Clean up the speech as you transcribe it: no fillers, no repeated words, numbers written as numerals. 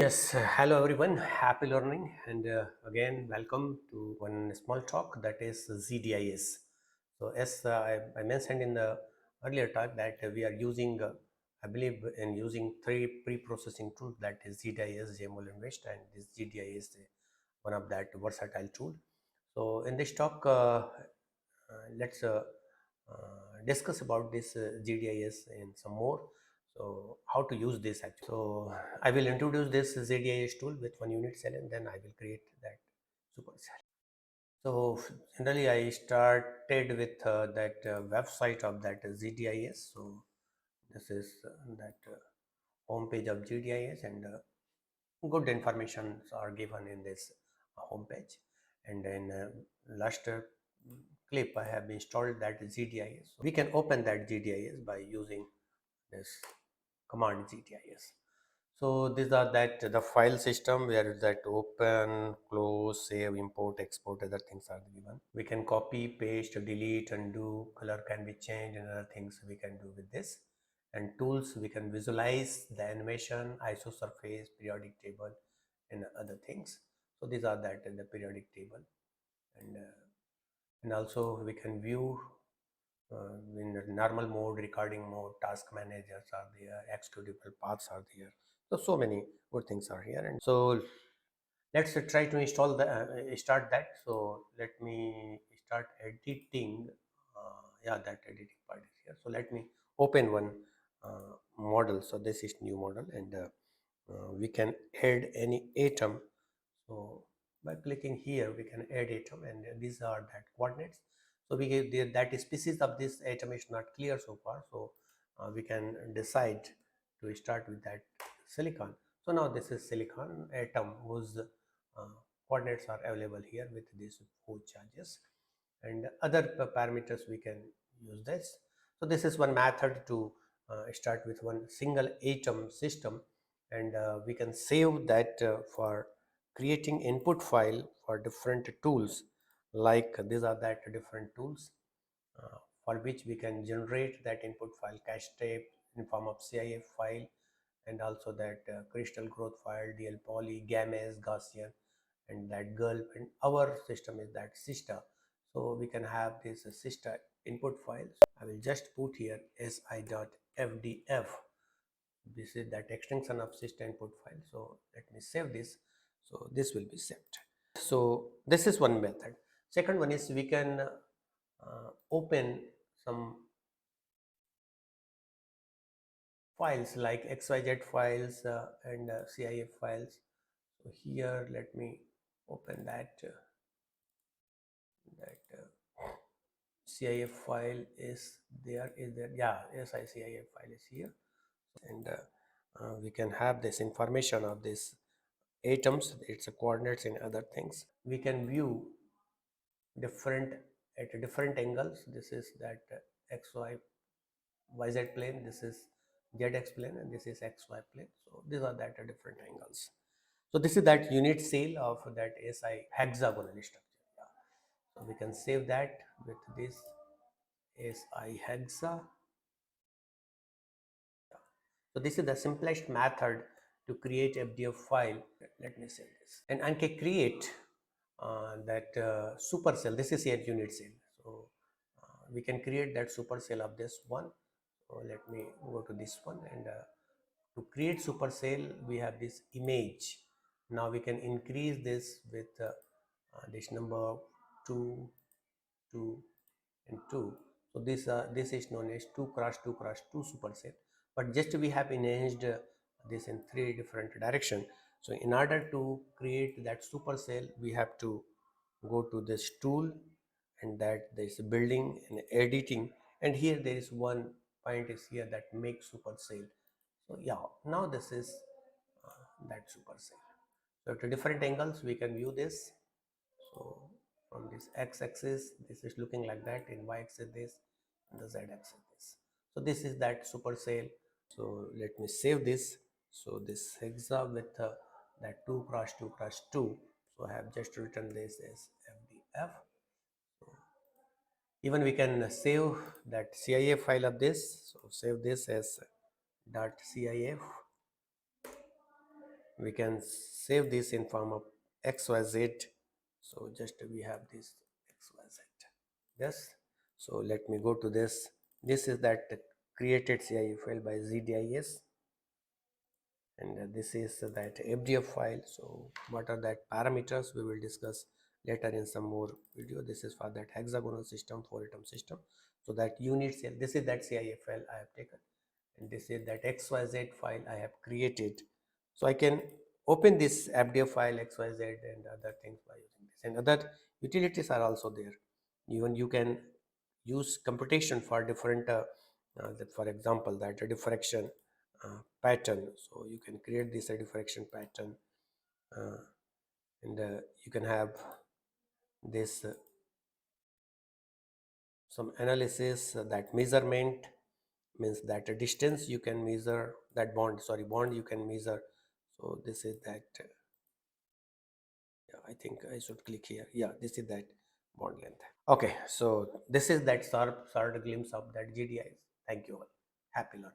Yes, hello everyone, happy learning, and again, welcome to one small talk that is GDIS. So, as I mentioned in the earlier talk, that we are using, I believe, in using three pre processing tools, that is GDIS, JMOL, and WEST, and this GDIS is one of that versatile tool. So, in this talk, let's discuss about this GDIS and some more. So how to use this actually. So I will introduce this ZDIS tool with one unit cell, and then I will create that supercell. So generally I started with that website of that ZDIS. So this is that home page of GDIS, and good informations are given in this home page. And then last clip I have installed that GDIS. So we can open that GDIS by using this command GDIS. So these are that the file system where that open, close, save, import, export, other things are given. We can copy, paste, delete, undo, color can be changed, and other things we can do with this. And tools, we can visualize the animation, ISO surface, periodic table, and other things. So these are that in the periodic table, and also we can view in the normal mode, recording mode, task managers are there, executable paths are there. So many good things are here. And so let's try to install the start that. So let me start editing. Yeah, that editing part is here. So let me open one model. So this is new model, and we can add any atom. So by clicking here, we can add atom, and these are that coordinates. So we get that species of this atom is not clear so far. So we can decide to start with that silicon. So now this is silicon atom whose coordinates are available here with these four charges, and other parameters we can use this. So this is one method to start with one single atom system, and we can save that for creating input file for different tools. Like these are that different tools for which we can generate that input file, cache tape in form of CIF file, and also that crystal growth file, DL poly, gammas, Gaussian, and that gulp. And our system is that Siesta. So we can have this Siesta input files. I will just put here si.fdf. This is that extension of Siesta input file. So let me save this. So this will be saved. So this is one method. Second one is we can open some files like XYZ files and CIF files. So here let me open that CIF file is there. Is there? Yeah, CIF file is here, and we can have this information of this atoms, its coordinates, and other things. We can view different at different angles. This is that XY YZ plane. This is ZX plane, and this is XY plane. So these are that different angles. So this is that unit cell of that SI hexagonal structure. Yeah. So we can save that with this SI hexa. So this is the simplest method to create FDF file. Let me save this. And I can create that supercell. This is a unit cell. So we can create that supercell of this one. So let me go to this one, and to create supercell, we have this image. Now we can increase this with this number 2, 2, and 2. So this is known as 2 cross 2 cross 2 supercell. But just we have enhanced this in 3 different direction. So in order to create that supercell, we have to go to this tool, and that there is building and editing, and here there is one point is here that make supercell. So yeah, now this is that supercell. So at different angles we can view this. So from this x-axis, this is looking like that. In y-axis, this, and the z-axis, this. So this is that supercell. So let me save this. So this hexa with that 2 cross 2 cross 2. So I have just written this as FDF. So even we can save that CIF file of this. So save this as .cif. we can save this in form of xyz. So just we have this xyz. Yes, so let me go to this. This is that created CIE file by GDIS, and this is that FDF file. So what are that parameters we will discuss later in some more video. This is for that hexagonal system, 4 atom system. So that unit cell, this is that CIF file I have taken, and this is that XYZ file I have created. So I can open this FDF file XYZ and other things by using this, and other utilities are also there. Even you can use computation for different for example, that a diffraction pattern. So you can create this diffraction pattern, uh, and you can have this some analysis, that measurement means that a distance you can measure, that bond you can measure. So this is that yeah, I think I should click here. Yeah, this is that bond length. Okay, so this is that short glimpse of that GDIs. Thank you all. Happy learning.